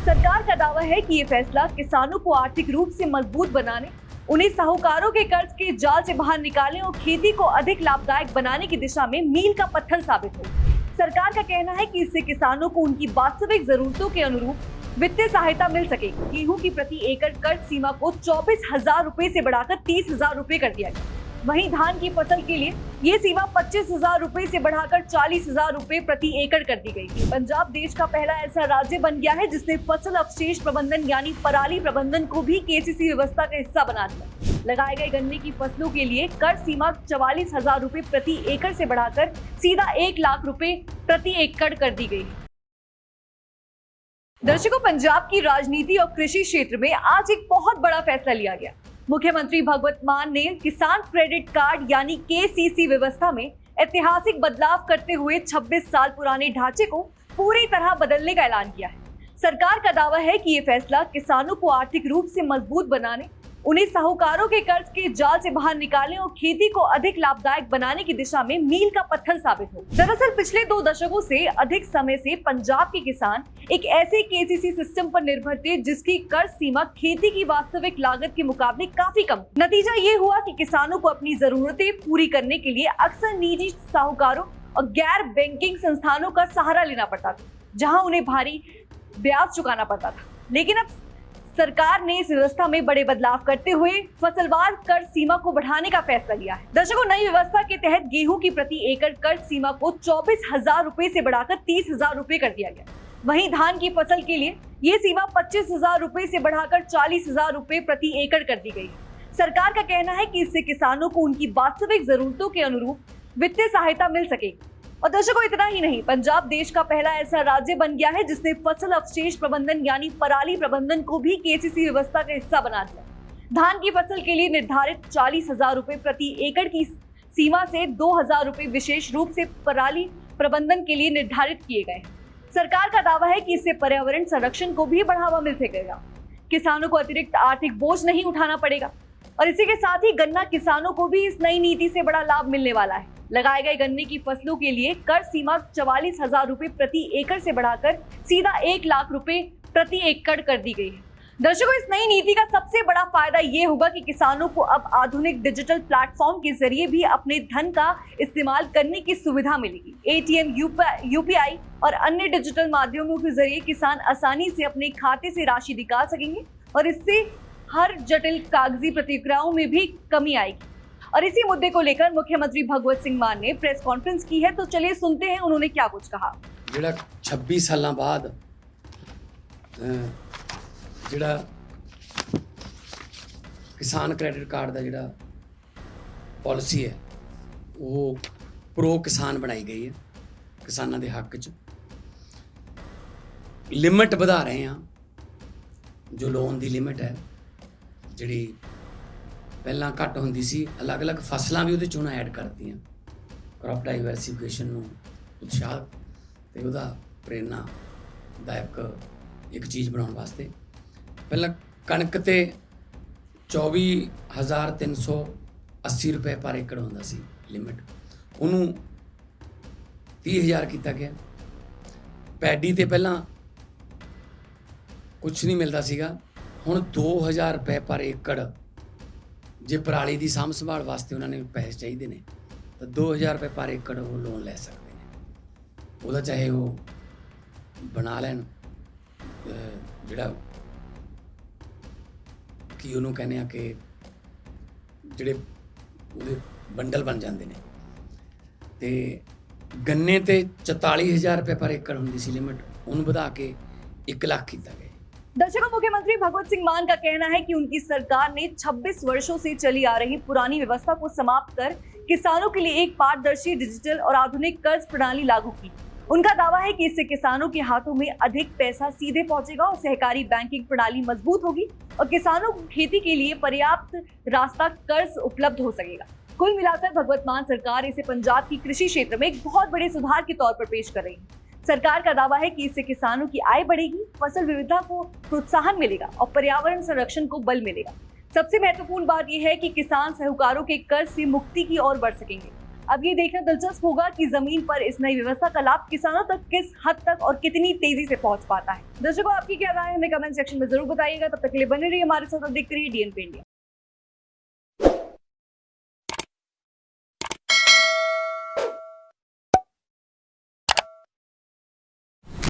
सरकार का दावा है कि ये फैसला किसानों को आर्थिक रूप से मजबूत बनाने, उन्हें साहूकारों के कर्ज के जाल से बाहर निकालने और खेती को अधिक लाभदायक बनाने की दिशा में मील का पत्थर साबित हो। सरकार का कहना है कि इससे किसानों को उनकी वास्तविक जरूरतों के अनुरूप वित्तीय सहायता मिल सकेगी। गेहूं की प्रति एकड़ कर्ज सीमा को 24,000 रुपए से बढ़ाकर 30,000 रुपए कर दिया गया। वहीं धान की फसल के लिए ये सीमा 25,000 रुपए से बढ़ाकर 40,000 रुपए प्रति एकड़ कर दी गई। पंजाब देश का पहला ऐसा राज्य बन गया है जिसने फसल अवशेष प्रबंधन यानी पराली प्रबंधन को भी केसीसी व्यवस्था का हिस्सा बना दिया। लगाए गए गन्ने की फसलों के लिए कर सीमा 44,000 रुपए प्रति एकड़ से बढ़ाकर सीधा 1 लाख रुपए प्रति एकड़ कर दी गई। दर्शकों, पंजाब की राजनीति और कृषि क्षेत्र में आज एक बहुत बड़ा फैसला लिया गया। मुख्यमंत्री भगवंत मान ने किसान क्रेडिट कार्ड यानी केसीसी व्यवस्था में ऐतिहासिक बदलाव करते हुए 26 साल पुराने ढांचे को पूरी तरह बदलने का ऐलान किया है। सरकार का दावा है कि ये फैसला किसानों को आर्थिक रूप से मजबूत बनाने, उन्हें साहूकारों के कर्ज के जाल से बाहर निकालने और खेती को अधिक लाभदायक बनाने की दिशा में मील का पत्थर साबित हो। दरअसल पिछले 2 दशकों से अधिक समय से पंजाब के किसान एक ऐसे केसीसी सिस्टम पर निर्भर थे जिसकी कर्ज सीमा खेती की वास्तविक लागत के मुकाबले काफी कम। नतीजा ये हुआ कि किसानों को अपनी जरूरतें पूरी करने के लिए अक्सर निजी साहूकारों और गैर बैंकिंग संस्थानों का सहारा लेना पड़ता था, जहाँ उन्हें भारी ब्याज चुकाना पड़ता था। लेकिन अब सरकार ने इस व्यवस्था में बड़े बदलाव करते हुए फसलवार कर्ज सीमा को बढ़ाने का फैसला लिया है। दर्शकों, नई व्यवस्था के तहत गेहूं की प्रति एकड़ कर्ज सीमा को 24,000 रुपए से बढ़ाकर 30,000 रुपए कर दिया गया। वहीं धान की फसल के लिए ये सीमा 25,000 रुपए से बढ़ाकर 40,000 रुपए प्रति एकड़ कर दी गई। सरकार का कहना है कि इससे किसानों को उनकी वास्तविक जरूरतों के अनुरूप वित्तीय सहायता मिल सकेगी। और दर्शकों, इतना ही नहीं, पंजाब देश का पहला ऐसा राज्य बन गया है जिसने फसल अवशेष प्रबंधन यानी पराली प्रबंधन को भी केसीसी व्यवस्था का हिस्सा बना दिया। धान की फसल के लिए निर्धारित 40,000 रुपए प्रति एकड़ की सीमा से 2,000 रुपए विशेष रूप से पराली प्रबंधन के लिए निर्धारित किए गए। सरकार का दावा है कि इससे पर्यावरण संरक्षण को भी बढ़ावा मिल सकेगा, किसानों को अतिरिक्त आर्थिक बोझ नहीं उठाना पड़ेगा और इसी के साथ ही गन्ना किसानों को भी इस नई नीति से बड़ा लाभ मिलने वाला है। लगाए गए गन्ने की फसलों के लिए कर सीमा 44,000 रुपए प्रति एकड़ से बढ़ाकर सीधा 1 लाख रुपए प्रति एकड़ कर दी गई है। दर्शकों, इस नई नीति का सबसे बड़ा फायदा ये होगा कि किसानों को अब आधुनिक डिजिटल प्लेटफॉर्म के जरिए भी अपने धन का इस्तेमाल करने की सुविधा मिलेगी। एटीएम, यूपीआई और अन्य डिजिटल माध्यमों के जरिए किसान आसानी से अपने खाते से राशि निकाल सकेंगे और इससे हर जटिल कागजी प्रक्रियाओं में भी कमी आएगी। और इसी मुद्दे को लेकर मुख्यमंत्री भगवंत सिंह मान ने प्रेस कॉन्फ्रेंस की है, तो चलिए सुनते हैं उन्होंने क्या कुछ कहा। ਜਿਹੜਾ 26 ਸਾਲਾਂ ਬਾਅਦ ਜਿਹੜਾ ਕਿਸਾਨ ਕ੍ਰੈਡਿਟ ਕਾਰਡ ਦਾ ਜਿਹੜਾ ਪਾਲਿਸੀ ਹੈ ਉਹ ਪ੍ਰੋ ਕਿਸਾਨ ਬਣਾਈ ਗਈ ਹੈ। ਕਿਸਾਨਾਂ ਦੇ ਹੱਕ 'ਚ ਲਿਮਿਟ ਵਧਾ ਰਹੇ ਹਾਂ, ਜੋ ਲੋਨ ਦੀ ਲਿਮਿਟ ਹੈ ਜਿਹੜੀ ਪਹਿਲਾਂ ਘੱਟ ਹੁੰਦੀ ਸੀ, ਅਲੱਗ-ਅਲੱਗ ਫਸਲਾਂ ਵੀ ਉਹਦੇ 'ਚ ਹੁਣ ਐਡ ਕਰਤੀਆਂ। ਕ੍ਰੌਪ ਡਾਈਵਰਸੀਫਿਕੇਸ਼ਨ ਨੂੰ ਉਤਸ਼ਾਹ ਤੇ ਉਹਦਾ ਪ੍ਰੇਰਨਾਦਾਇਕ ਇੱਕ ਚੀਜ਼ ਬਣਾਉਣ ਵਾਸਤੇ ਪਹਿਲਾਂ ਕਣਕ ਤੇ 24,380 ਰੁਪਏ ਪਰ ਏਕੜ ਹੁੰਦਾ ਸੀ ਲਿਮਿਟ, ਉਹਨੂੰ 30,000 ਕੀਤਾ ਗਿਆ। ਪੈਡੀ ਤੇ ਪਹਿਲਾਂ ਕੁਛ ਨਹੀਂ ਮਿਲਦਾ ਸੀਗਾ, ਹੁਣ 2,000 ਰੁਪਏ ਪਰ ਏਕੜ ਜੇ ਪਰਾਲੀ ਦੀ ਸਾਂਭ ਸੰਭਾਲ ਵਾਸਤੇ ਉਹਨਾਂ ਨੇ ਪੈਸੇ ਚਾਹੀਦੇ ਨੇ ਤਾਂ 2,000 ਰੁਪਏ ਪਰ ਏਕੜ ਉਹ ਲੋਨ ਲੈ ਸਕਦੇ ਨੇ। ਉਹਦਾ ਚਾਹੇ ਉਹ ਬਣਾ ਲੈਣ ਜਿਹੜਾ ਕੀ ਉਹਨੂੰ ਕਹਿੰਦੇ ਆ ਕਿ ਜਿਹੜੇ ਉਹਦੇ ਬੰਡਲ ਬਣ ਜਾਂਦੇ ਨੇ। ਤੇ ਗੰਨੇ ਤੇ 44,000 रुपये पर एकड़ होती सी लिमिट, उन्होंने बढ़ा के 1 लाख किया गया। दर्शकों, मुख्यमंत्री भगवंत सिंह मान का कहना है कि उनकी सरकार ने 26 वर्षों से चली आ रही पुरानी व्यवस्था को समाप्त कर किसानों के लिए एक पारदर्शी, डिजिटल और आधुनिक कर्ज प्रणाली लागू की। उनका दावा है कि इससे किसानों के हाथों में अधिक पैसा सीधे पहुंचेगा और सहकारी बैंकिंग प्रणाली मजबूत होगी और किसानों को खेती के लिए पर्याप्त रास्ता कर्ज उपलब्ध हो सकेगा। कुल मिलाकर भगवंत मान सरकार इसे पंजाब की कृषि क्षेत्र में एक बहुत बड़े सुधार के तौर पर पेश कर रही है। सरकार का दावा है कि इससे किसानों की आय बढ़ेगी, फसल विविधता को प्रोत्साहन मिलेगा और पर्यावरण संरक्षण को बल मिलेगा। सबसे महत्वपूर्ण बात यह है कि किसान साहूकारों के कर्ज से मुक्ति की ओर बढ़ सकेंगे। अब ये देखना दिलचस्प होगा कि जमीन पर इस नई व्यवस्था का लाभ किसानों तक किस हद तक और कितनी तेजी से पहुंच पाता है। दर्शकों, आपकी क्या राय है हमें कमेंट सेक्शन में जरूर बताइएगा। तब तक के लिए बने रहिए हमारे साथ और देखते रहिए DNP इंडिया।